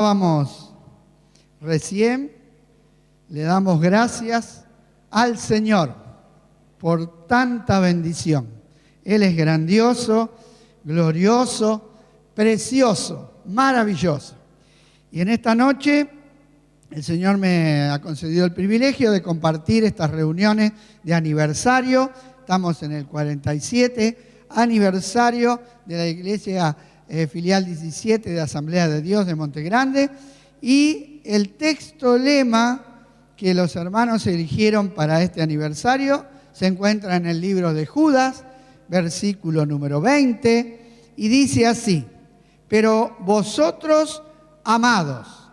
Vamos, recién le damos gracias al Señor por tanta bendición. Él es grandioso, glorioso, precioso, maravilloso. Y en esta noche el Señor me ha concedido el privilegio de compartir estas reuniones de aniversario. Estamos en el 47 aniversario de la Iglesia Filial 17 de Asamblea de Dios de Montegrande, y el texto lema que los hermanos eligieron para este aniversario se encuentra en el libro de Judas, versículo número 20, y dice así: pero vosotros, amados,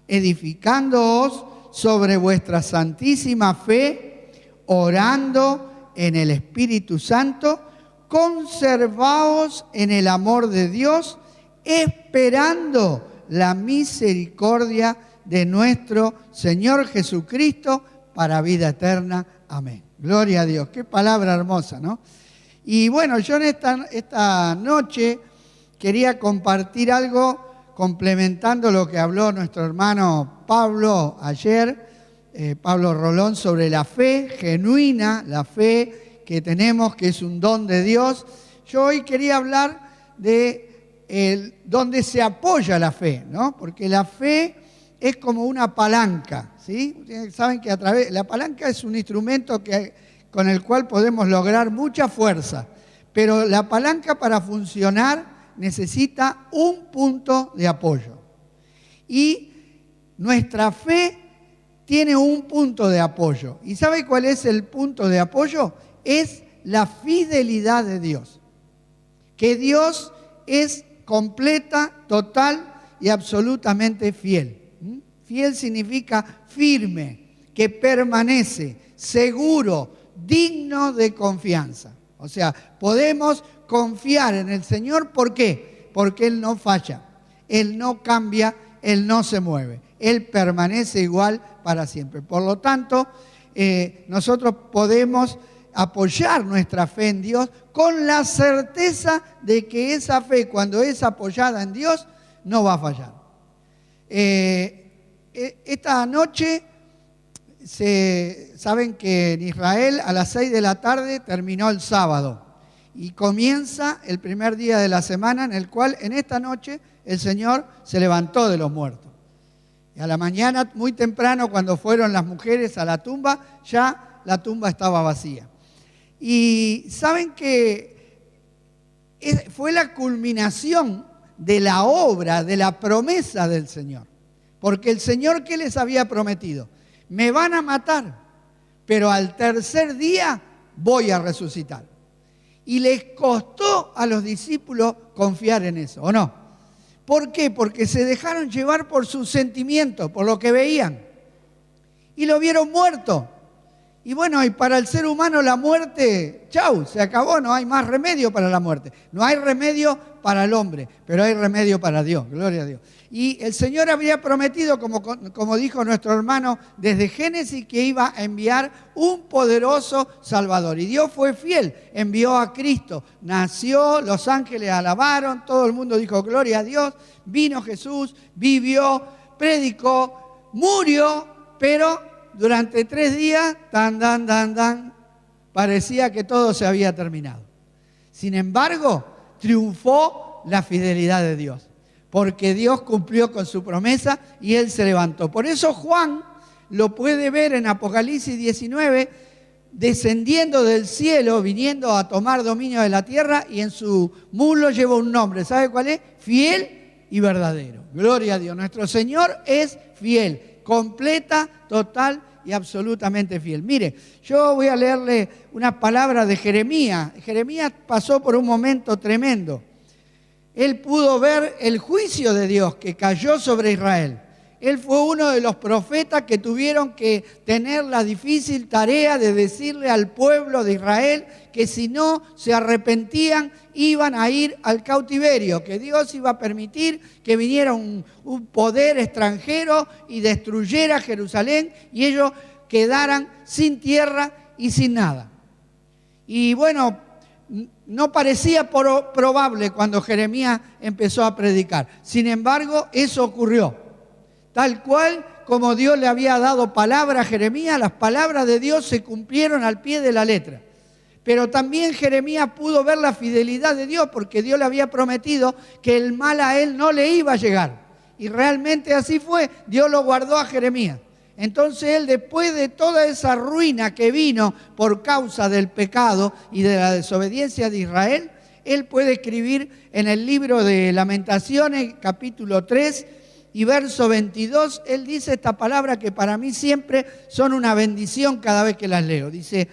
edificándoos sobre vuestra santísima fe, orando en el Espíritu Santo, conservaos en el amor de Dios, esperando la misericordia de nuestro Señor Jesucristo para vida eterna. Amén. Gloria a Dios. Qué palabra hermosa, ¿no? Y bueno, yo en esta noche quería compartir algo complementando lo que habló nuestro hermano Pablo ayer, Pablo Rolón, sobre la fe genuina, la fe que tenemos, que es un don de Dios. Yo hoy quería hablar de dónde se apoya la fe, ¿no? Porque la fe es como una palanca, ¿sí? Ustedes saben que la palanca es un instrumento con el cual podemos lograr mucha fuerza, pero la palanca, para funcionar, necesita un punto de apoyo. Y nuestra fe tiene un punto de apoyo. ¿Y sabe cuál es el punto de apoyo? Es la fidelidad de Dios. Que Dios es completa, total y absolutamente fiel. Fiel significa firme, que permanece, seguro, digno de confianza. O sea, podemos confiar en el Señor. ¿Por qué? Porque Él no falla, Él no cambia, Él no se mueve. Él permanece igual para siempre. Por lo tanto, nosotros podemos apoyar nuestra fe en Dios con la certeza de que esa fe, cuando es apoyada en Dios, no va a fallar. Esta noche, saben que en Israel a las 6 de la tarde terminó el sábado y comienza el primer día de la semana, en el cual en esta noche el Señor se levantó de los muertos. Y a la mañana, muy temprano, cuando fueron las mujeres a la tumba, ya la tumba estaba vacía. Y saben que fue la culminación de la obra, de la promesa del Señor. Porque el Señor, ¿qué les había prometido? Me van a matar, pero al tercer día voy a resucitar. Y les costó a los discípulos confiar en eso, ¿o no? ¿Por qué? Porque se dejaron llevar por sus sentimientos, por lo que veían. Y lo vieron muerto. Y bueno, y para el ser humano la muerte, chau, se acabó, no hay más remedio para la muerte. No hay remedio para el hombre, pero hay remedio para Dios, gloria a Dios. Y el Señor había prometido, como dijo nuestro hermano desde Génesis, que iba a enviar un poderoso Salvador. Y Dios fue fiel, envió a Cristo, nació, los ángeles alabaron, todo el mundo dijo gloria a Dios, vino Jesús, vivió, predicó, murió, pero durante 3 días, parecía que todo se había terminado. Sin embargo, triunfó la fidelidad de Dios, porque Dios cumplió con su promesa y Él se levantó. Por eso Juan lo puede ver en Apocalipsis 19, descendiendo del cielo, viniendo a tomar dominio de la tierra, y en su muslo lleva un nombre. ¿Sabe cuál es? Fiel y verdadero. Gloria a Dios. Nuestro Señor es fiel, completa, total y absolutamente fiel. Mire, yo voy a leerle unas palabras de Jeremías. Jeremías pasó por un momento tremendo. Él pudo ver el juicio de Dios que cayó sobre Israel. Él fue uno de los profetas que tuvieron que tener la difícil tarea de decirle al pueblo de Israel que si no se arrepentían iban a ir al cautiverio, que Dios iba a permitir que viniera un poder extranjero y destruyera Jerusalén y ellos quedaran sin tierra y sin nada. Y bueno, no parecía probable cuando Jeremías empezó a predicar. Sin embargo, eso ocurrió. Tal cual como Dios le había dado palabra a Jeremías, las palabras de Dios se cumplieron al pie de la letra. Pero también Jeremías pudo ver la fidelidad de Dios, porque Dios le había prometido que el mal a él no le iba a llegar. Y realmente así fue, Dios lo guardó a Jeremías. Entonces él, después de toda esa ruina que vino por causa del pecado y de la desobediencia de Israel, él puede escribir en el libro de Lamentaciones, capítulo 3 y verso 22, él dice esta palabra que para mí siempre son una bendición cada vez que las leo. Dice: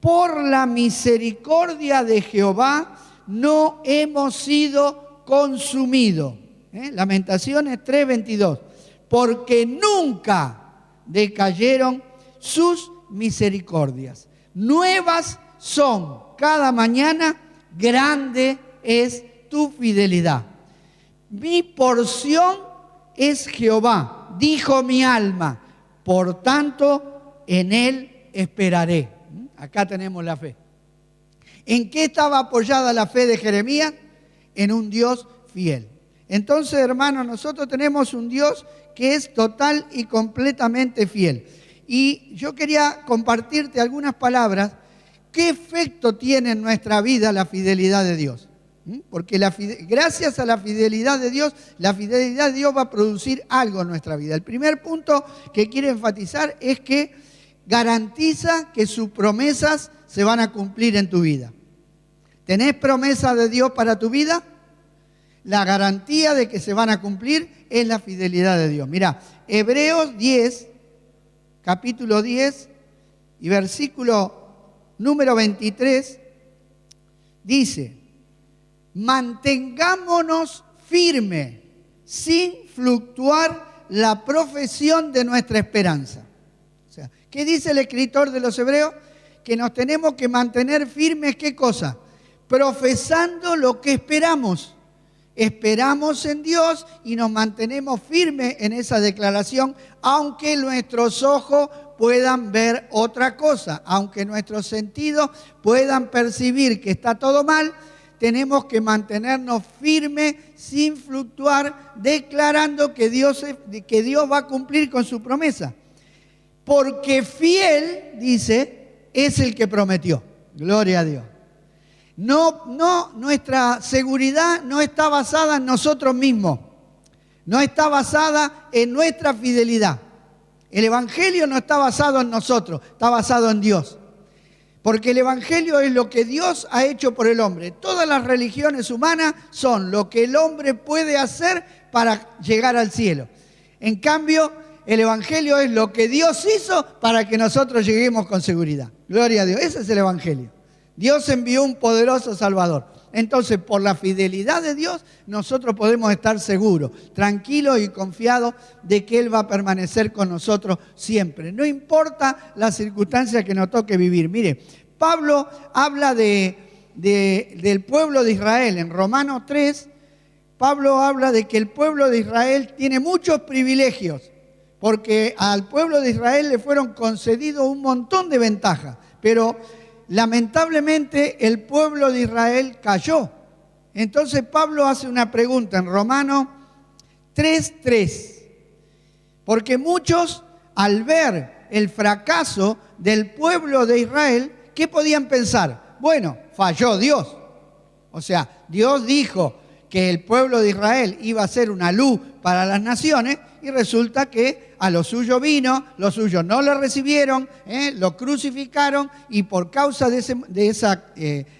por la misericordia de Jehová no hemos sido consumidos. Lamentaciones 3:22. Porque nunca decayeron sus misericordias. Nuevas son cada mañana, grande es tu fidelidad. Mi porción es Jehová, dijo mi alma, por tanto en él esperaré. Acá tenemos la fe. ¿En qué estaba apoyada la fe de Jeremías? En un Dios fiel. Entonces, hermanos, nosotros tenemos un Dios que es total y completamente fiel. Y yo quería compartirte algunas palabras. ¿Qué efecto tiene en nuestra vida la fidelidad de Dios? Porque gracias a la fidelidad de Dios, la fidelidad de Dios va a producir algo en nuestra vida. El primer punto que quiero enfatizar es que garantiza que sus promesas se van a cumplir en tu vida. ¿Tenés promesas de Dios para tu vida? La garantía de que se van a cumplir es la fidelidad de Dios. Mirá, Hebreos 10, capítulo 10 y versículo número 23, dice: mantengámonos firmes sin fluctuar la profesión de nuestra esperanza. O sea, ¿qué dice el escritor de los Hebreos? Que nos tenemos que mantener firmes, ¿qué cosa? Profesando lo que esperamos. Esperamos en Dios y nos mantenemos firmes en esa declaración, aunque nuestros ojos puedan ver otra cosa, aunque nuestros sentidos puedan percibir que está todo mal, tenemos que mantenernos firmes sin fluctuar, declarando que Dios va a cumplir con su promesa. Porque fiel, dice, es el que prometió. Gloria a Dios. No, nuestra seguridad no está basada en nosotros mismos. No está basada en nuestra fidelidad. El Evangelio no está basado en nosotros, está basado en Dios. Porque el Evangelio es lo que Dios ha hecho por el hombre. Todas las religiones humanas son lo que el hombre puede hacer para llegar al cielo. En cambio, el Evangelio es lo que Dios hizo para que nosotros lleguemos con seguridad. Gloria a Dios. Ese es el Evangelio. Dios envió un poderoso Salvador. Entonces, por la fidelidad de Dios, nosotros podemos estar seguros, tranquilos y confiados de que Él va a permanecer con nosotros siempre. No importa las circunstancias que nos toque vivir. Mire, Pablo habla del pueblo de Israel. En Romanos 3, Pablo habla de que el pueblo de Israel tiene muchos privilegios, porque al pueblo de Israel le fueron concedidos un montón de ventajas, pero lamentablemente el pueblo de Israel cayó. Entonces Pablo hace una pregunta en Romanos 3:3. Porque muchos, al ver el fracaso del pueblo de Israel, ¿qué podían pensar? Bueno, falló Dios. O sea, Dios dijo que el pueblo de Israel iba a ser una luz para las naciones y resulta que a lo suyo vino, los suyos no lo recibieron, lo crucificaron y por causa de esa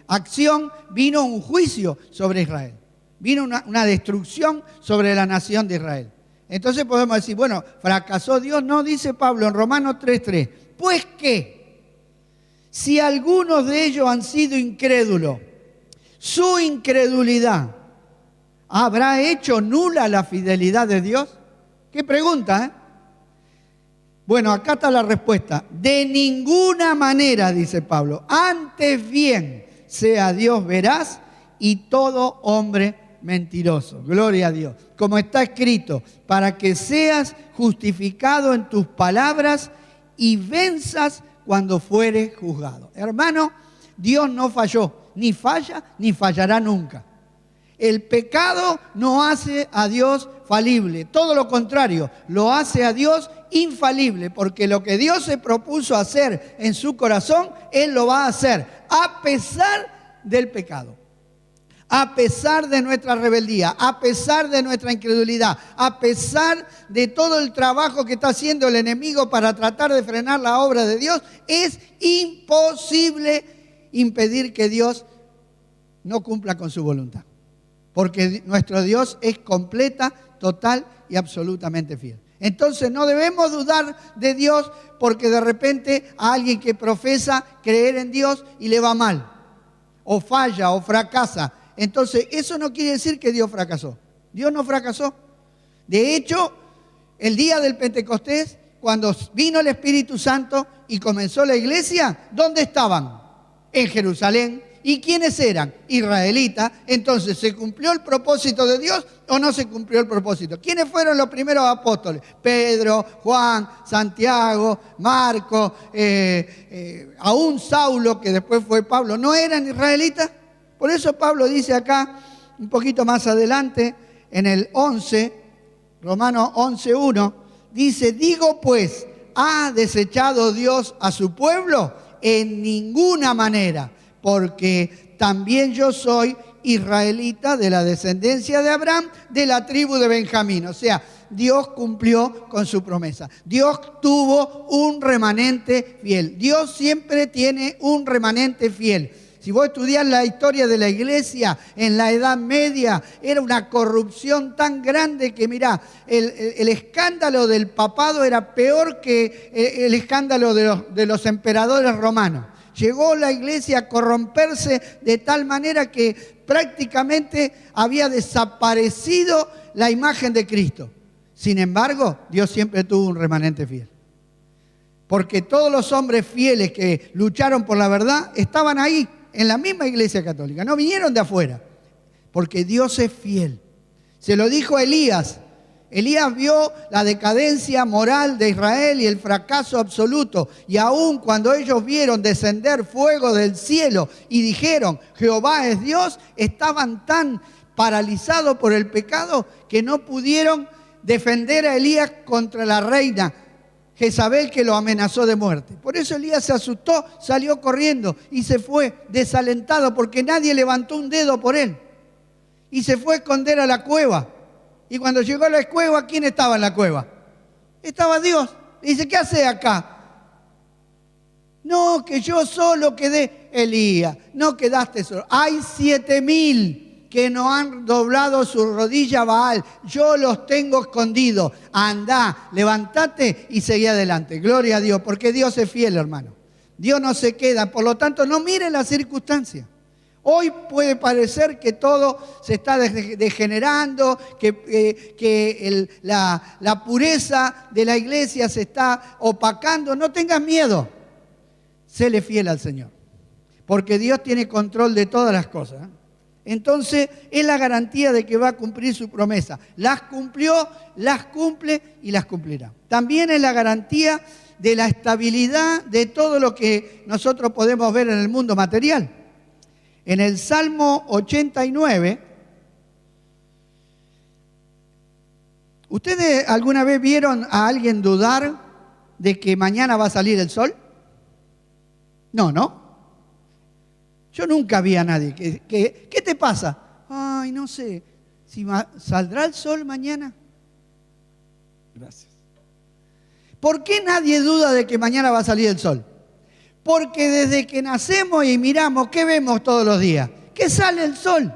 acción vino un juicio sobre Israel. Vino una destrucción sobre la nación de Israel. Entonces podemos decir, bueno, ¿fracasó Dios? No, dice Pablo en Romanos 3:3. Pues que, si algunos de ellos han sido incrédulos, su incredulidad ¿habrá hecho nula la fidelidad de Dios? ¿Qué pregunta, eh? Bueno, acá está la respuesta. De ninguna manera, dice Pablo. Antes bien, sea Dios veraz y todo hombre mentiroso. Gloria a Dios. Como está escrito, para que seas justificado en tus palabras y venzas cuando fuere juzgado. Hermano, Dios no falló, ni falla, ni fallará nunca. El pecado no hace a Dios falible. Todo lo contrario, lo hace a Dios infalible, porque lo que Dios se propuso hacer en su corazón, Él lo va a hacer, a pesar del pecado. A pesar de nuestra rebeldía, a pesar de nuestra incredulidad, a pesar de todo el trabajo que está haciendo el enemigo para tratar de frenar la obra de Dios, es imposible impedir que Dios no cumpla con su voluntad. Porque nuestro Dios es completa, total y absolutamente fiel. Entonces no debemos dudar de Dios porque de repente a alguien que profesa creer en Dios y le va mal, o falla, o fracasa. Entonces, eso no quiere decir que Dios fracasó. Dios no fracasó. De hecho, el día del Pentecostés, cuando vino el Espíritu Santo y comenzó la iglesia, ¿dónde estaban? En Jerusalén. ¿Y quiénes eran? Israelitas. Entonces, ¿se cumplió el propósito de Dios o no se cumplió el propósito? ¿Quiénes fueron los primeros apóstoles? Pedro, Juan, Santiago, Marcos, aún Saulo, que después fue Pablo. ¿No eran israelitas? Por eso Pablo dice acá, un poquito más adelante, en el 11, Romanos 11:1, dice, digo pues, ¿ha desechado Dios a su pueblo? En ninguna manera, porque también yo soy israelita de la descendencia de Abraham, de la tribu de Benjamín. O sea, Dios cumplió con su promesa. Dios tuvo un remanente fiel. Dios siempre tiene un remanente fiel. Si vos estudiás la historia de la iglesia en la Edad Media, era una corrupción tan grande que, mirá, el escándalo del papado era peor que el escándalo de los emperadores romanos. Llegó la iglesia a corromperse de tal manera que prácticamente había desaparecido la imagen de Cristo. Sin embargo, Dios siempre tuvo un remanente fiel. Porque todos los hombres fieles que lucharon por la verdad estaban ahí, en la misma iglesia católica, no vinieron de afuera, porque Dios es fiel. Se lo dijo Elías. Elías vio la decadencia moral de Israel y el fracaso absoluto. Y aun cuando ellos vieron descender fuego del cielo y dijeron, Jehová es Dios, estaban tan paralizados por el pecado que no pudieron defender a Elías contra la reina Jezabel, que lo amenazó de muerte. Por eso Elías se asustó, salió corriendo y se fue desalentado porque nadie levantó un dedo por él. Y se fue a esconder a la cueva. Y cuando llegó a la cueva, ¿quién estaba en la cueva? Estaba Dios. Le dice, ¿qué hace acá? No, que yo solo quedé. Elías, no quedaste solo. Hay 7,000 que no han doblado su rodilla a Baal. Yo los tengo escondidos. Andá, levántate y seguí adelante. Gloria a Dios, porque Dios es fiel, hermano. Dios no se queda. Por lo tanto, no miren las circunstancias. Hoy puede parecer que todo se está degenerando, que la pureza de la iglesia se está opacando. No tengas miedo. Séle fiel al Señor. Porque Dios tiene control de todas las cosas. Entonces, es la garantía de que va a cumplir su promesa. Las cumplió, las cumple y las cumplirá. También es la garantía de la estabilidad de todo lo que nosotros podemos ver en el mundo material. En el Salmo 89, ¿ustedes alguna vez vieron a alguien dudar de que mañana va a salir el sol? No, ¿no? Yo nunca vi a nadie. ¿Qué te pasa? Ay, no sé. Si ¿saldrá el sol mañana? Gracias. ¿Por qué nadie duda de que mañana va a salir el sol? Porque desde que nacemos y miramos, ¿qué vemos todos los días? Que sale el sol.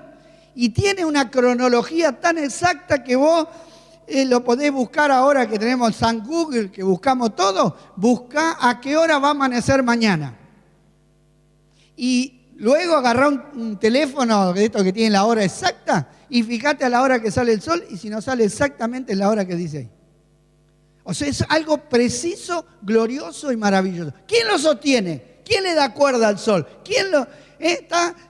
Y tiene una cronología tan exacta que vos lo podés buscar ahora que tenemos San Google, que buscamos todo. Buscá a qué hora va a amanecer mañana. Y luego agarrá un teléfono de estos que tienen la hora exacta y fíjate a la hora que sale el sol y si no sale exactamente la hora que dice ahí. O sea, es algo preciso, glorioso y maravilloso. ¿Quién lo sostiene? ¿Quién le da cuerda al sol? ¿Quién lo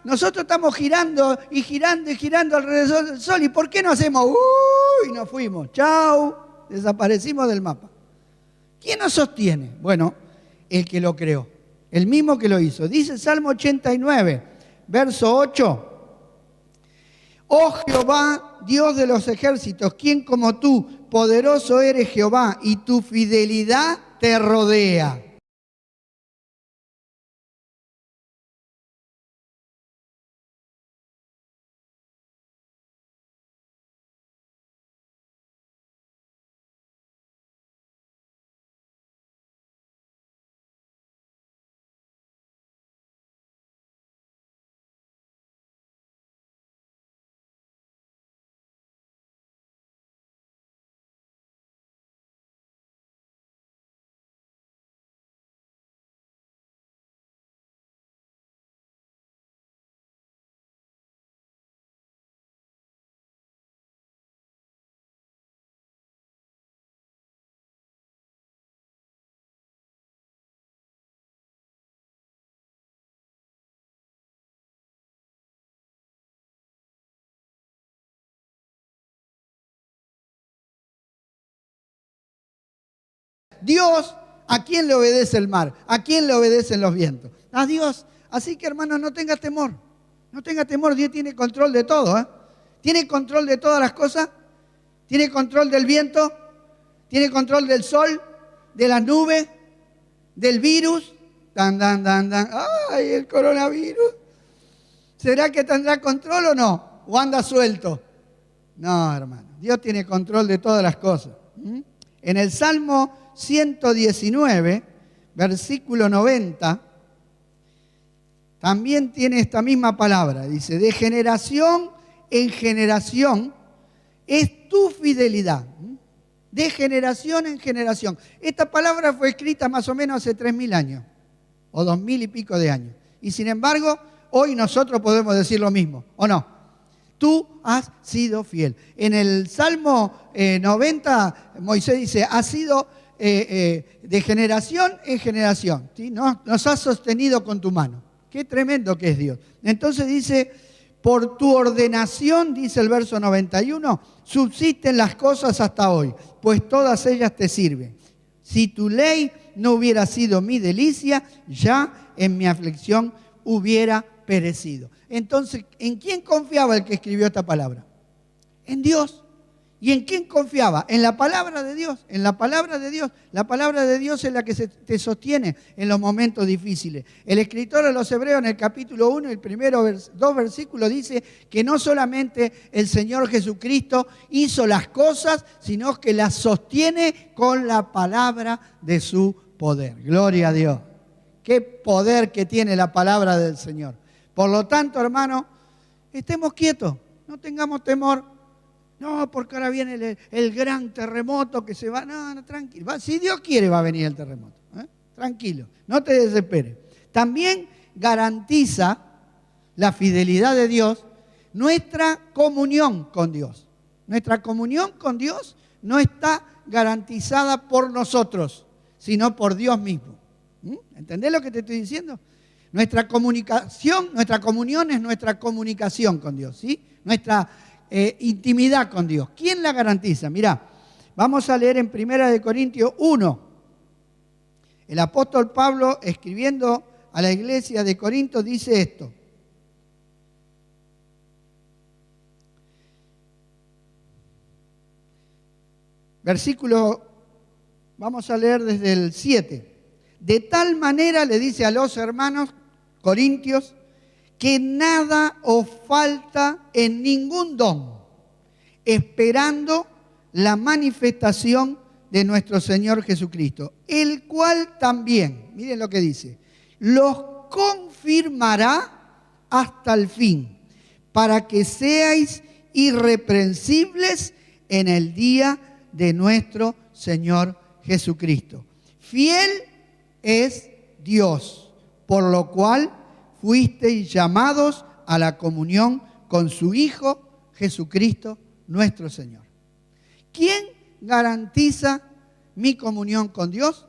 nosotros estamos girando y girando y girando alrededor del sol. ¿Y por qué no hacemos? ¡Uy! Nos fuimos. ¡Chau! Desaparecimos del mapa. ¿Quién nos sostiene? Bueno, el que lo creó. El mismo que lo hizo. Dice el Salmo 89, verso 8. Oh Jehová, Dios de los ejércitos, ¿quién como tú? Poderoso eres Jehová, y tu fidelidad te rodea. Dios, ¿a quién le obedece el mar? ¿A quién le obedecen los vientos? A Dios. Así que, hermanos, no tenga temor. No tenga temor, Dios tiene control de todo, ¿eh? Tiene control de todas las cosas. Tiene control del viento. Tiene control del sol, de las nubes, del virus. ¡Ay, el coronavirus! ¿Será que tendrá control o no? ¿O anda suelto? No, hermano. Dios tiene control de todas las cosas. En el Salmo 119, versículo 90, también tiene esta misma palabra. Dice, de generación en generación es tu fidelidad. De generación en generación. Esta palabra fue escrita más o menos hace 3.000 años, o 2.000 y pico de años. Y sin embargo, hoy nosotros podemos decir lo mismo, ¿o no? Tú has sido fiel. En el Salmo 90, Moisés dice, has sido de generación en generación. ¿Sí? Nos has sostenido con tu mano. Qué tremendo que es Dios. Entonces dice, por tu ordenación, dice el verso 91, subsisten las cosas hasta hoy, pues todas ellas te sirven. Si tu ley no hubiera sido mi delicia, ya en mi aflicción hubiera perecido. Entonces, ¿en quién confiaba el que escribió esta palabra? En Dios. ¿Y en quién confiaba? En la palabra de Dios. En la palabra de Dios. La palabra de Dios es la que te sostiene en los momentos difíciles. El escritor de los Hebreos en el capítulo 1, el primero 2 versículos, dice que no solamente el Señor Jesucristo hizo las cosas, sino que las sostiene con la palabra de su poder. Gloria a Dios. Qué poder que tiene la palabra del Señor. Por lo tanto, hermano, estemos quietos, no tengamos temor. No, porque ahora viene el gran terremoto que se va. No, tranquilo. Si Dios quiere va a venir el terremoto. Tranquilo, no te desesperes. También garantiza la fidelidad de Dios nuestra comunión con Dios. Nuestra comunión con Dios no está garantizada por nosotros, sino por Dios mismo. ¿Entendés lo que te estoy diciendo? Nuestra comunicación, nuestra comunión es nuestra comunicación con Dios, ¿sí? Nuestra intimidad con Dios. ¿Quién la garantiza? Mirá, vamos a leer en 1 Corintios 1. El apóstol Pablo, escribiendo a la iglesia de Corinto, dice esto. Versículo, vamos a leer desde el 7. De tal manera le dice a los hermanos corintios, que nada os falta en ningún don, esperando la manifestación de nuestro Señor Jesucristo, el cual también, miren lo que dice, los confirmará hasta el fin, para que seáis irreprensibles en el día de nuestro Señor Jesucristo. Fiel es Dios, por lo cual fuisteis llamados a la comunión con su Hijo Jesucristo, nuestro Señor. ¿Quién garantiza mi comunión con Dios?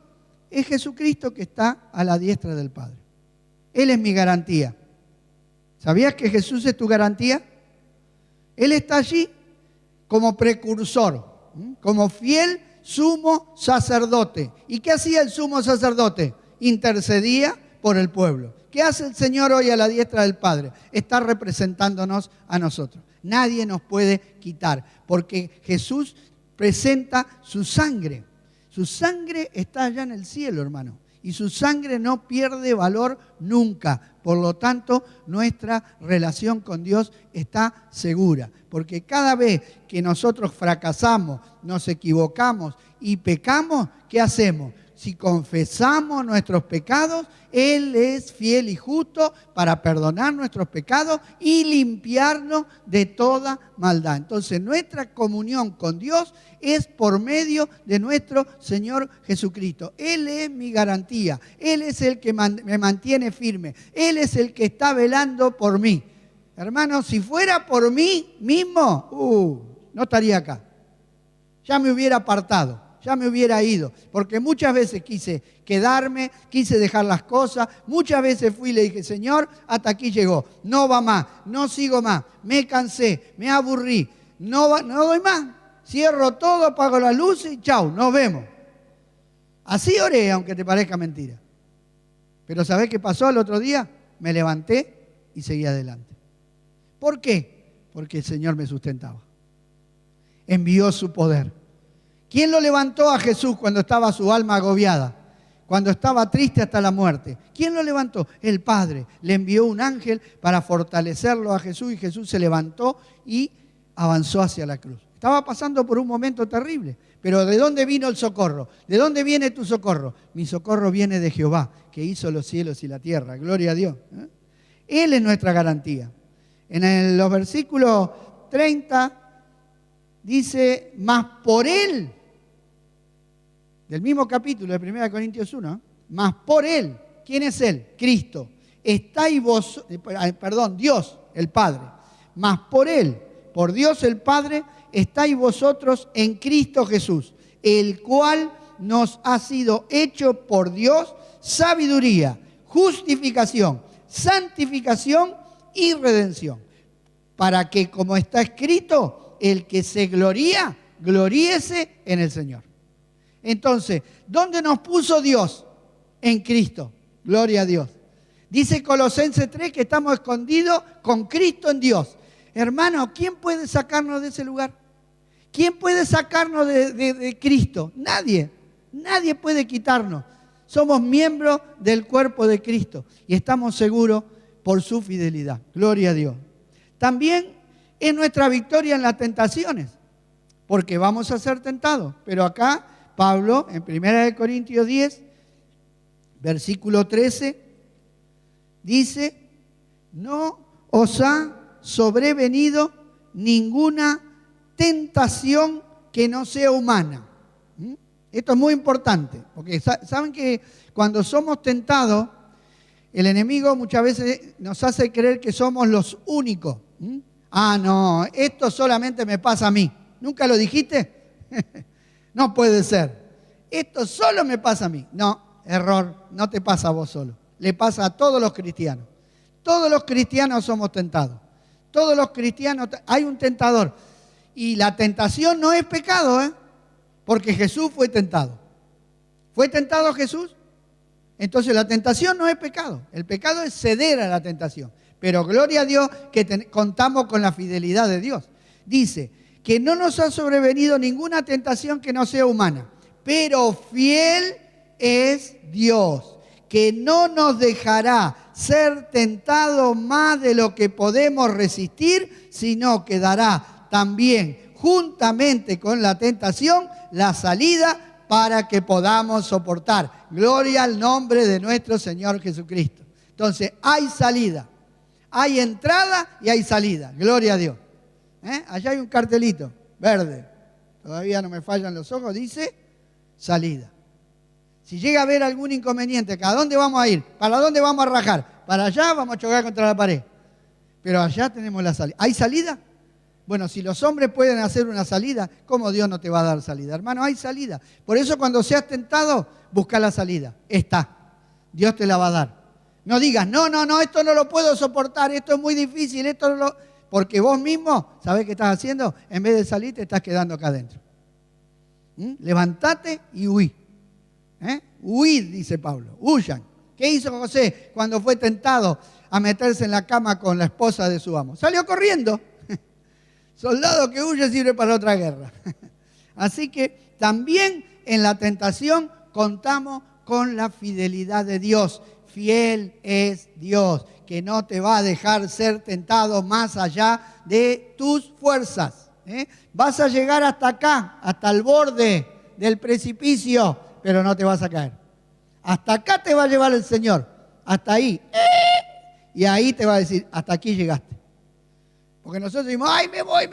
Es Jesucristo, que está a la diestra del Padre. Él es mi garantía. ¿Sabías que Jesús es tu garantía? Él está allí como precursor, como fiel sumo sacerdote. ¿Y qué hacía el sumo sacerdote? Intercedía por el pueblo. ¿Qué hace el Señor hoy a la diestra del Padre? Está representándonos a nosotros. Nadie nos puede quitar, porque Jesús presenta su sangre. Su sangre está allá en el cielo, hermano. Y su sangre no pierde valor nunca. Por lo tanto, nuestra relación con Dios está segura. Porque cada vez que nosotros fracasamos, nos equivocamos y pecamos, ¿qué hacemos? Si confesamos nuestros pecados, Él es fiel y justo para perdonar nuestros pecados y limpiarnos de toda maldad. Entonces, nuestra comunión con Dios es por medio de nuestro Señor Jesucristo. Él es mi garantía. Él es el que me mantiene firme. Él es el que está velando por mí. Hermanos, si fuera por mí mismo, no estaría acá. Ya me hubiera apartado. Ya me hubiera ido, porque muchas veces quise quedarme, quise dejar las cosas, muchas veces fui y le dije, Señor, hasta aquí llegó, no va más, no sigo más, me cansé, me aburrí, no doy más, cierro todo, apago la luz y chau, nos vemos. Así oré, aunque te parezca mentira. Pero ¿sabés qué pasó el otro día? Me levanté y seguí adelante. ¿Por qué? Porque el Señor me sustentaba. Envió su poder. ¿Quién lo levantó a Jesús cuando estaba su alma agobiada? Cuando estaba triste hasta la muerte. ¿Quién lo levantó? El Padre. Le envió un ángel para fortalecerlo a Jesús y Jesús se levantó y avanzó hacia la cruz. Estaba pasando por un momento terrible. Pero ¿de dónde vino el socorro? ¿De dónde viene tu socorro? Mi socorro viene de Jehová, que hizo los cielos y la tierra. Gloria a Dios. Él es nuestra garantía. En los versículos 30 dice, mas por Él, del mismo capítulo de 1 Corintios 1, mas por Él, ¿quién es Él? Cristo. Dios, el Padre. Mas por Él, por Dios el Padre, estáis vosotros en Cristo Jesús, el cual nos ha sido hecho por Dios sabiduría, justificación, santificación y redención. Para que, como está escrito, el que se gloría, gloríese en el Señor. Entonces, ¿dónde nos puso Dios? En Cristo. Gloria a Dios. Dice Colosenses 3 que estamos escondidos con Cristo en Dios. Hermano, ¿quién puede sacarnos de ese lugar? ¿Quién puede sacarnos de Cristo? Nadie. Nadie puede quitarnos. Somos miembros del cuerpo de Cristo y estamos seguros por su fidelidad. Gloria a Dios. También es nuestra victoria en las tentaciones, porque vamos a ser tentados. Pero acá Pablo, en 1 Corintios 10, versículo 13, dice, no os ha sobrevenido ninguna tentación que no sea humana. Esto es muy importante, porque saben que cuando somos tentados, el enemigo muchas veces nos hace creer que somos los únicos. Ah, no, esto solamente me pasa a mí. ¿Nunca lo dijiste? No puede ser. Esto solo me pasa a mí. No, error, no te pasa a vos solo. Le pasa a todos los cristianos. Todos los cristianos somos tentados. Todos los cristianos, hay un tentador. Y la tentación no es pecado, porque Jesús fue tentado. ¿Fue tentado Jesús? Entonces la tentación no es pecado. El pecado es ceder a la tentación. Pero gloria a Dios que contamos con la fidelidad de Dios. Dice que no nos ha sobrevenido ninguna tentación que no sea humana. Pero fiel es Dios, que no nos dejará ser tentados más de lo que podemos resistir, sino que dará también, juntamente con la tentación, la salida para que podamos soportar. Gloria al nombre de nuestro Señor Jesucristo. Entonces, hay salida. Hay entrada y hay salida. Gloria a Dios. Allá hay un cartelito verde. Todavía no me fallan los ojos. Dice salida. Si llega a haber algún inconveniente, ¿a dónde vamos a ir? ¿Para dónde vamos a rajar? Para allá vamos a chocar contra la pared. Pero allá tenemos la salida. ¿Hay salida? Bueno, si los hombres pueden hacer una salida, ¿cómo Dios no te va a dar salida? Hermano, hay salida. Por eso cuando seas tentado, busca la salida. Está. Dios te la va a dar. No digas, no, esto no lo puedo soportar, esto es muy difícil, esto no lo... Porque vos mismo, ¿sabés qué estás haciendo? En vez de salir, te estás quedando acá adentro. Levantate y huí. Huid, dice Pablo, huyan. ¿Qué hizo José cuando fue tentado a meterse en la cama con la esposa de su amo? Salió corriendo. Soldado que huye sirve para otra guerra. Así que también en la tentación contamos con la fidelidad de Dios. Fiel es Dios, que no te va a dejar ser tentado más allá de tus fuerzas. Vas a llegar hasta acá, hasta el borde del precipicio, pero no te vas a caer. Hasta acá te va a llevar el Señor, hasta ahí. Y ahí te va a decir, hasta aquí llegaste. Porque nosotros decimos, ay, me voy,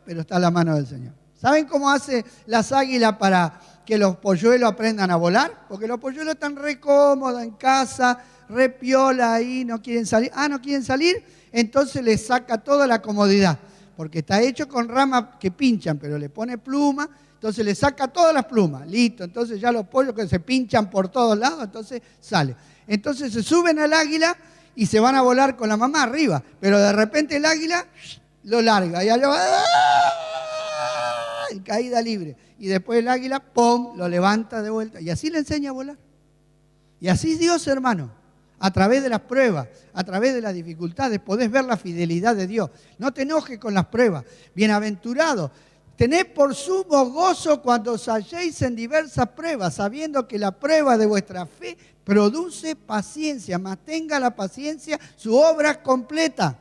pero está la mano del Señor. ¿Saben cómo hace las águilas para que los polluelos aprendan a volar? Porque los polluelos están re cómodos en casa, re piola ahí, no quieren salir. ¿No quieren salir? Entonces les saca toda la comodidad. Porque está hecho con ramas que pinchan, pero le pone pluma, entonces le saca todas las plumas. Listo, entonces ya los pollos que se pinchan por todos lados, entonces sale. Entonces se suben al águila y se van a volar con la mamá arriba, pero de repente el águila lo larga y allá va, en caída libre. Y después el águila, ¡pum!, lo levanta de vuelta. Y así le enseña a volar. Y así Dios, hermano, a través de las pruebas, a través de las dificultades, podés ver la fidelidad de Dios. No te enojes con las pruebas. Bienaventurado. Tened por sumo gozo cuando os halléis en diversas pruebas, sabiendo que la prueba de vuestra fe produce paciencia. Mas tenga la paciencia su obra completa.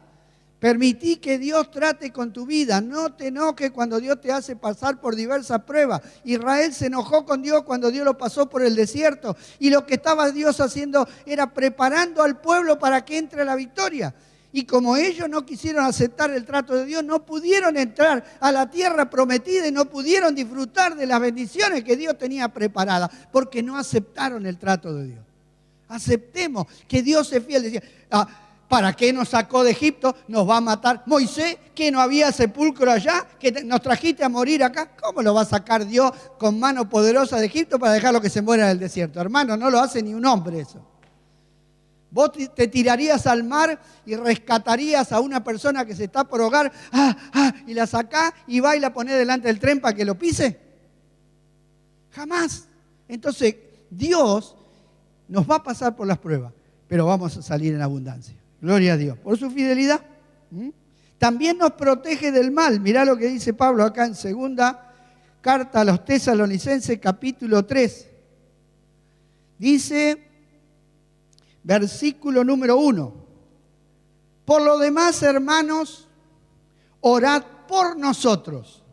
Permití que Dios trate con tu vida. No te enojes cuando Dios te hace pasar por diversas pruebas. Israel se enojó con Dios cuando Dios lo pasó por el desierto. Y lo que estaba Dios haciendo era preparando al pueblo para que entre a la victoria. Y como ellos no quisieron aceptar el trato de Dios, no pudieron entrar a la tierra prometida y no pudieron disfrutar de las bendiciones que Dios tenía preparadas, porque no aceptaron el trato de Dios. Aceptemos que Dios es fiel. Decía, ¿para qué nos sacó de Egipto? Nos va a matar. Moisés, que no había sepulcro allá, que nos trajiste a morir acá. ¿Cómo lo va a sacar Dios con mano poderosa de Egipto para dejarlo que se muera en el desierto? Hermano, no lo hace ni un hombre eso. Vos te tirarías al mar y rescatarías a una persona que se está por ahogar, y la sacás y va y la ponés delante del tren para que lo pise. Jamás. Entonces, Dios nos va a pasar por las pruebas, pero vamos a salir en abundancia. Gloria a Dios. Por su fidelidad. También nos protege del mal. Mirá lo que dice Pablo acá en segunda carta a los Tesalonicenses, capítulo 3. Dice, versículo número 1. Por lo demás, hermanos, orad por nosotros,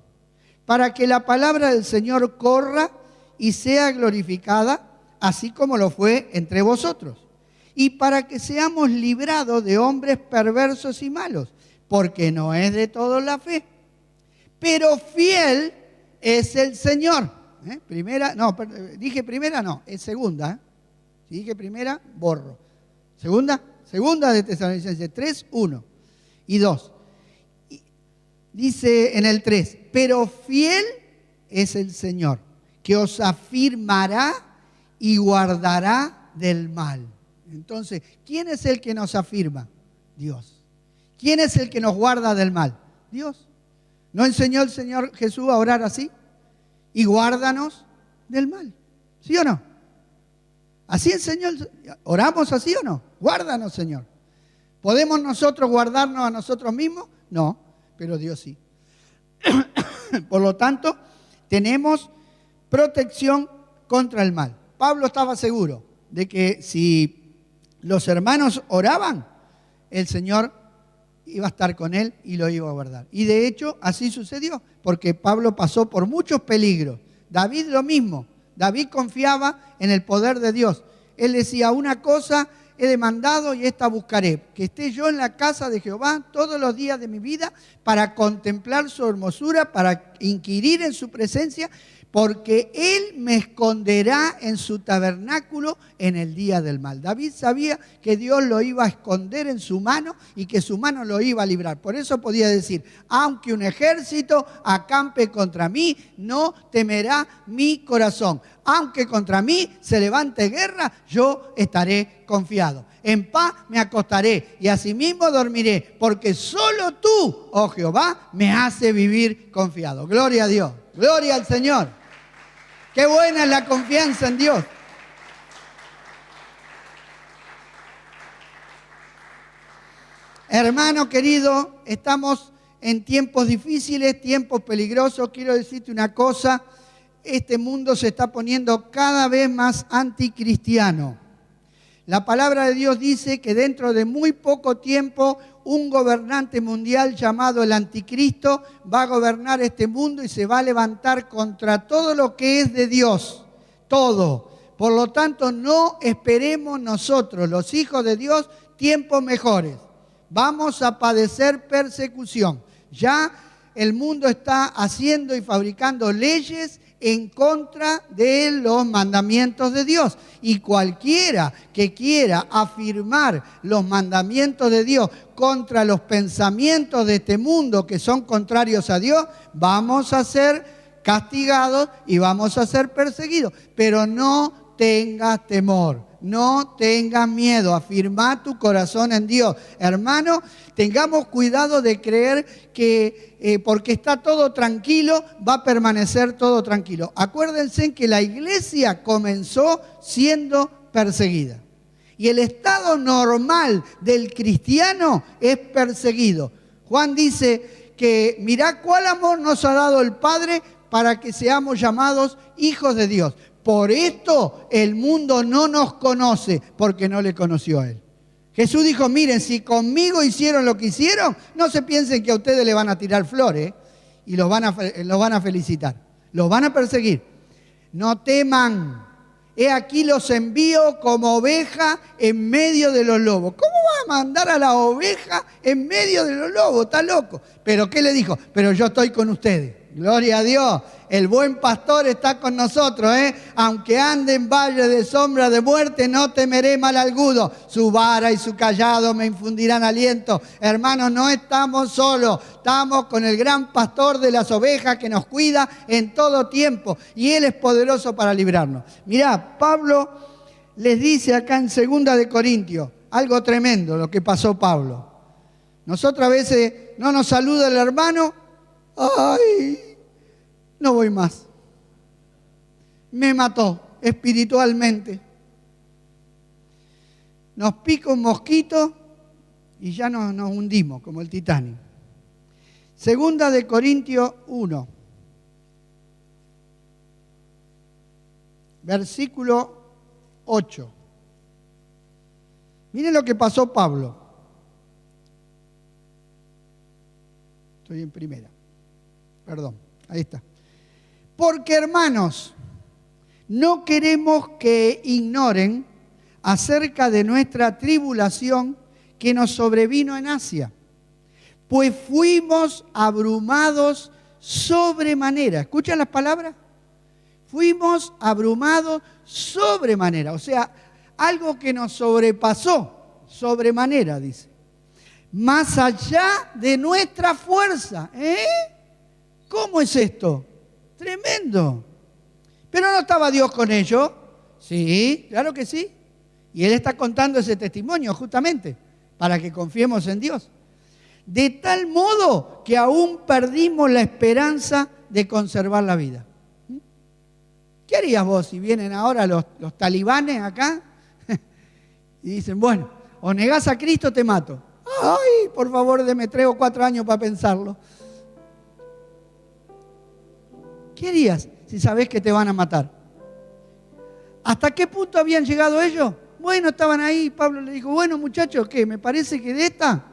para que la palabra del Señor corra y sea glorificada, así como lo fue entre vosotros. Y para que seamos librados de hombres perversos y malos, porque no es de todos la fe. Pero fiel es el Señor. Dije primera, no, es segunda. Si dije primera, borro. Segunda de Tesalonicenses 3, 1 y 2. Dice en el 3, pero fiel es el Señor, que os afirmará y guardará del mal. Entonces, ¿quién es el que nos afirma? Dios. ¿Quién es el que nos guarda del mal? Dios. ¿No enseñó el Señor Jesús a orar así? Y guárdanos del mal. ¿Sí o no? ¿Así enseñó? ¿Oramos así o no? Guárdanos, Señor. ¿Podemos nosotros guardarnos a nosotros mismos? No, pero Dios sí. Por lo tanto, tenemos protección contra el mal. Pablo estaba seguro de que si los hermanos oraban, el Señor iba a estar con él y lo iba a guardar. Y de hecho, así sucedió, porque Pablo pasó por muchos peligros. David lo mismo. David confiaba en el poder de Dios. Él decía, una cosa he demandado y esta buscaré, que esté yo en la casa de Jehová todos los días de mi vida para contemplar su hermosura, para inquirir en su presencia, porque Él me esconderá en su tabernáculo en el día del mal. David sabía que Dios lo iba a esconder en su mano y que su mano lo iba a librar. Por eso podía decir, aunque un ejército acampe contra mí, no temerá mi corazón. Aunque contra mí se levante guerra, yo estaré confiado. En paz me acostaré y asimismo dormiré, porque solo tú, oh Jehová, me hace vivir confiado. Gloria a Dios, gloria al Señor. Qué buena es la confianza en Dios. Hermano querido, estamos en tiempos difíciles, tiempos peligrosos. Quiero decirte una cosa, este mundo se está poniendo cada vez más anticristiano. La palabra de Dios dice que dentro de muy poco tiempo un gobernante mundial llamado el Anticristo va a gobernar este mundo y se va a levantar contra todo lo que es de Dios, todo. Por lo tanto, no esperemos nosotros, los hijos de Dios, tiempos mejores. Vamos a padecer persecución. Ya el mundo está haciendo y fabricando leyes en contra de los mandamientos de Dios. Y cualquiera que quiera afirmar los mandamientos de Dios contra los pensamientos de este mundo que son contrarios a Dios, vamos a ser castigados y vamos a ser perseguidos. Pero no tengas temor, no tengas miedo, afirma tu corazón en Dios. Hermano, tengamos cuidado de creer que porque está todo tranquilo, va a permanecer todo tranquilo. Acuérdense que la iglesia comenzó siendo perseguida. Y el estado normal del cristiano es perseguido. Juan dice que mirá cuál amor nos ha dado el Padre para que seamos llamados hijos de Dios. Por esto el mundo no nos conoce, porque no le conoció a Él. Jesús dijo, miren, si conmigo hicieron lo que hicieron, no se piensen que a ustedes le van a tirar flores y los van a felicitar. Los van a perseguir. No teman. He aquí los envío como oveja en medio de los lobos. ¿Cómo va a mandar a la oveja en medio de los lobos? Está loco. ¿Pero qué le dijo? Pero yo estoy con ustedes. Gloria a Dios. El buen pastor está con nosotros, ¿eh? Aunque ande en valle de sombra de muerte, no temeré mal alguno. Su vara y su cayado me infundirán aliento. Hermanos, no estamos solos. Estamos con el gran pastor de las ovejas que nos cuida en todo tiempo. Y Él es poderoso para librarnos. Mirá, Pablo les dice acá en 2 de Corintios, algo tremendo lo que pasó Pablo. Nosotros a veces no nos saluda el hermano. ¡Ay! No voy más. Me mató espiritualmente. Nos pica un mosquito y ya nos hundimos como el Titanic. 2 de Corintios 1, versículo 8. Miren lo que pasó Pablo. Estoy en primera. Perdón, ahí está. Porque, hermanos, no queremos que ignoren acerca de nuestra tribulación que nos sobrevino en Asia, pues fuimos abrumados sobremanera. ¿Escuchan las palabras? Fuimos abrumados sobremanera, o sea, algo que nos sobrepasó sobremanera, dice. Más allá de nuestra fuerza. ¿Cómo es esto? Tremendo. ¿Pero no estaba Dios con ellos? Sí, claro que sí. Y Él está contando ese testimonio justamente para que confiemos en Dios. De tal modo que aún perdimos la esperanza de conservar la vida. ¿Qué harías vos si vienen ahora los talibanes acá y dicen, bueno, o negás a Cristo o te mato? Ay, por favor, deme 3 o 4 años para pensarlo. ¿Qué harías si sabés que te van a matar? ¿Hasta qué punto habían llegado ellos? Bueno, estaban ahí. Pablo le dijo, bueno, muchachos, ¿qué? Me parece que de esta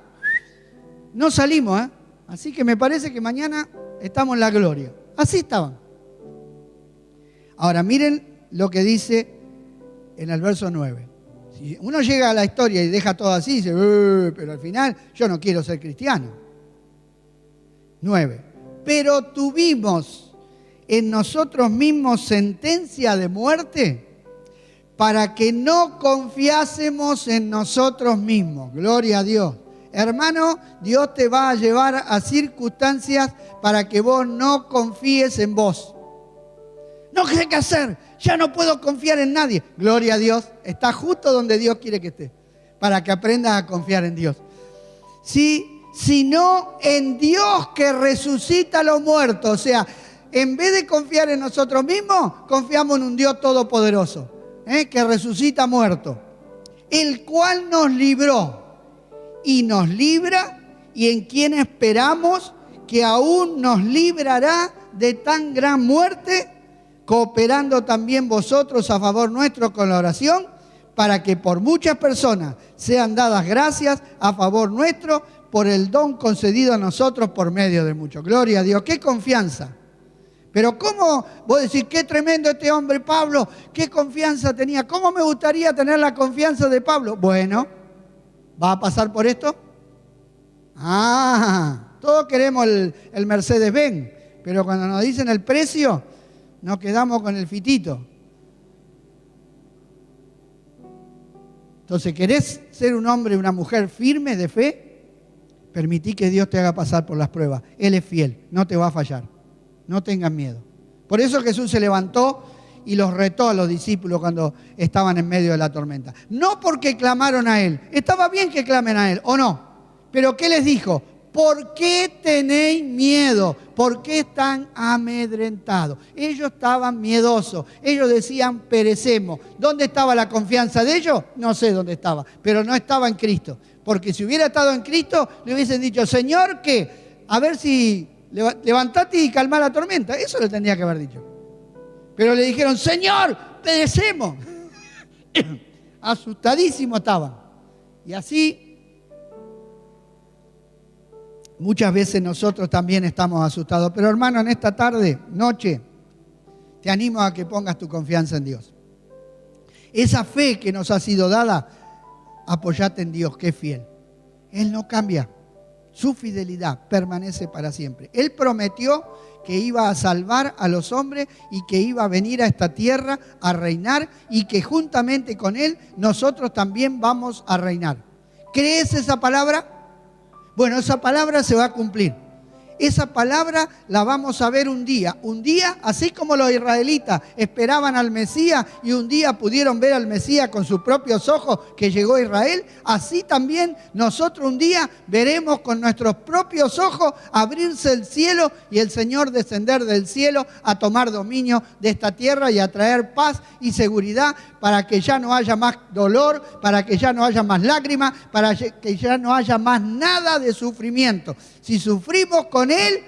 no salimos, ¿eh? Así que me parece que mañana estamos en la gloria. Así estaban. Ahora, miren lo que dice en el verso 9. Si uno llega a la historia y deja todo así, dice, pero al final yo no quiero ser cristiano. 9. Pero tuvimos en nosotros mismos sentencia de muerte para que no confiásemos en nosotros mismos. Gloria a Dios. Hermano, Dios te va a llevar a circunstancias para que vos no confíes en vos. No sé qué hacer, ya no puedo confiar en nadie. Gloria a Dios, está justo donde Dios quiere que esté, para que aprendas a confiar en Dios. Sino en Dios que resucita a los muertos. O sea, en vez de confiar en nosotros mismos, confiamos en un Dios todopoderoso, que resucita muertos, el cual nos libró y nos libra y en quien esperamos que aún nos librará de tan gran muerte, cooperando también vosotros a favor nuestro con la oración, para que por muchas personas sean dadas gracias a favor nuestro por el don concedido a nosotros por medio de muchos. Gloria a Dios, qué confianza. Pero ¿cómo vos decís, qué tremendo este hombre Pablo, qué confianza tenía? ¿Cómo me gustaría tener la confianza de Pablo? Bueno, ¿va a pasar por esto? Todos queremos el Mercedes-Benz, pero cuando nos dicen el precio, nos quedamos con el fitito. Entonces, ¿querés ser un hombre y una mujer firme de fe? Permití que Dios te haga pasar por las pruebas. Él es fiel, no te va a fallar. No tengan miedo. Por eso Jesús se levantó y los retó a los discípulos cuando estaban en medio de la tormenta. No porque clamaron a Él. Estaba bien que clamen a Él, ¿o no? Pero ¿qué les dijo? ¿Por qué tenéis miedo? ¿Por qué están amedrentados? Ellos estaban miedosos. Ellos decían, perecemos. ¿Dónde estaba la confianza de ellos? No sé dónde estaba, pero no estaba en Cristo. Porque si hubiera estado en Cristo, le hubiesen dicho, Señor, ¿qué? A ver si levantate y calma la tormenta. Eso le tendría que haber dicho. Pero le dijeron, Señor, perecemos. Asustadísimos estaban. Y así muchas veces nosotros también estamos asustados. Pero hermano, en esta tarde, noche, te animo a que pongas tu confianza en Dios. Esa fe que nos ha sido dada, apoyate en Dios, que es fiel. Él no cambia. Su fidelidad permanece para siempre. Él prometió que iba a salvar a los hombres y que iba a venir a esta tierra a reinar y que juntamente con Él nosotros también vamos a reinar. ¿Crees esa palabra? Bueno, esa palabra se va a cumplir. Esa palabra la vamos a ver un día, así como los israelitas esperaban al Mesías y un día pudieron ver al Mesías con sus propios ojos que llegó a Israel, así también nosotros un día veremos con nuestros propios ojos abrirse el cielo y el Señor descender del cielo a tomar dominio de esta tierra y a traer paz y seguridad para que ya no haya más dolor, para que ya no haya más lágrimas, para que ya no haya más nada de sufrimiento. Si sufrimos con Él,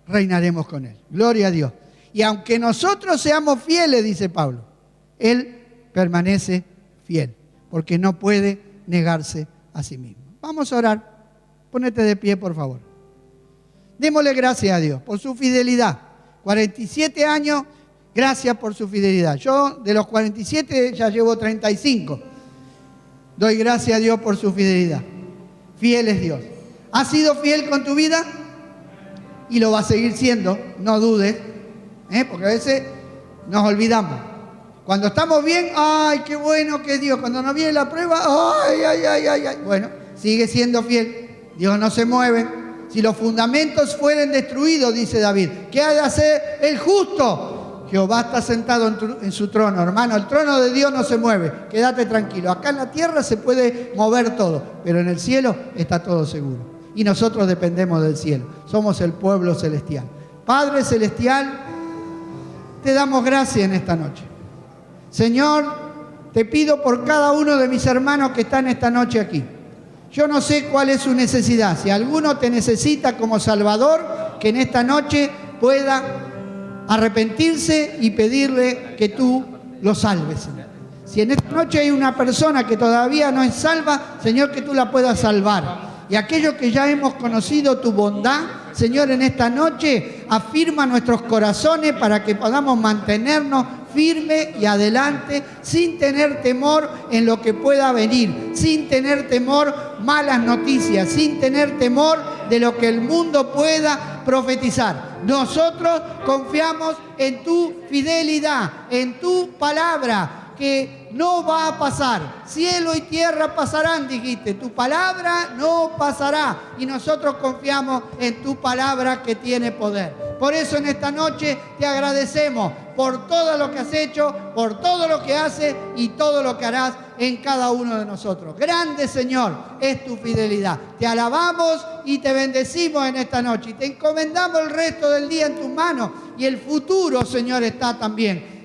reinaremos con Él. Gloria a Dios. Y aunque nosotros seamos fieles, dice Pablo, Él permanece fiel, porque no puede negarse a sí mismo. Vamos a orar. Ponete de pie, por favor. Démosle gracias a Dios por su fidelidad. 47 años, gracias por su fidelidad. Yo de los 47 ya llevo 35. Doy gracias a Dios por su fidelidad. Fiel es Dios. ¿Has sido fiel con tu vida? Y lo va a seguir siendo, no dudes, porque a veces nos olvidamos. Cuando estamos bien, ¡ay, qué bueno que es Dios! Cuando nos viene la prueba, ¡ay, ay, ay, ay, ay! Bueno, sigue siendo fiel. Dios no se mueve. Si los fundamentos fueren destruidos, dice David, ¿qué ha de hacer el justo? Jehová está sentado en su trono, hermano. El trono de Dios no se mueve. Quédate tranquilo. Acá en la tierra se puede mover todo, pero en el cielo está todo seguro. Y nosotros dependemos del cielo. Somos el pueblo celestial. Padre celestial, te damos gracias en esta noche. Señor, te pido por cada uno de mis hermanos que están esta noche aquí. Yo no sé cuál es su necesidad. Si alguno te necesita como Salvador, que en esta noche pueda arrepentirse y pedirle que tú lo salves, Señor. Si en esta noche hay una persona que todavía no es salva, Señor, que tú la puedas salvar. Y aquellos que ya hemos conocido tu bondad, Señor, en esta noche afirma nuestros corazones para que podamos mantenernos firmes y adelante sin tener temor en lo que pueda venir, sin tener temor malas noticias, sin tener temor de lo que el mundo pueda profetizar. Nosotros confiamos en tu fidelidad, en tu palabra, que no va a pasar. Cielo y tierra pasarán, dijiste. Tu palabra no pasará. Y nosotros confiamos en tu palabra que tiene poder. Por eso en esta noche te agradecemos por todo lo que has hecho, por todo lo que haces y todo lo que harás en cada uno de nosotros. Grande, Señor, es tu fidelidad. Te alabamos y te bendecimos en esta noche. Y te encomendamos el resto del día en tus manos. Y el futuro, Señor, está también.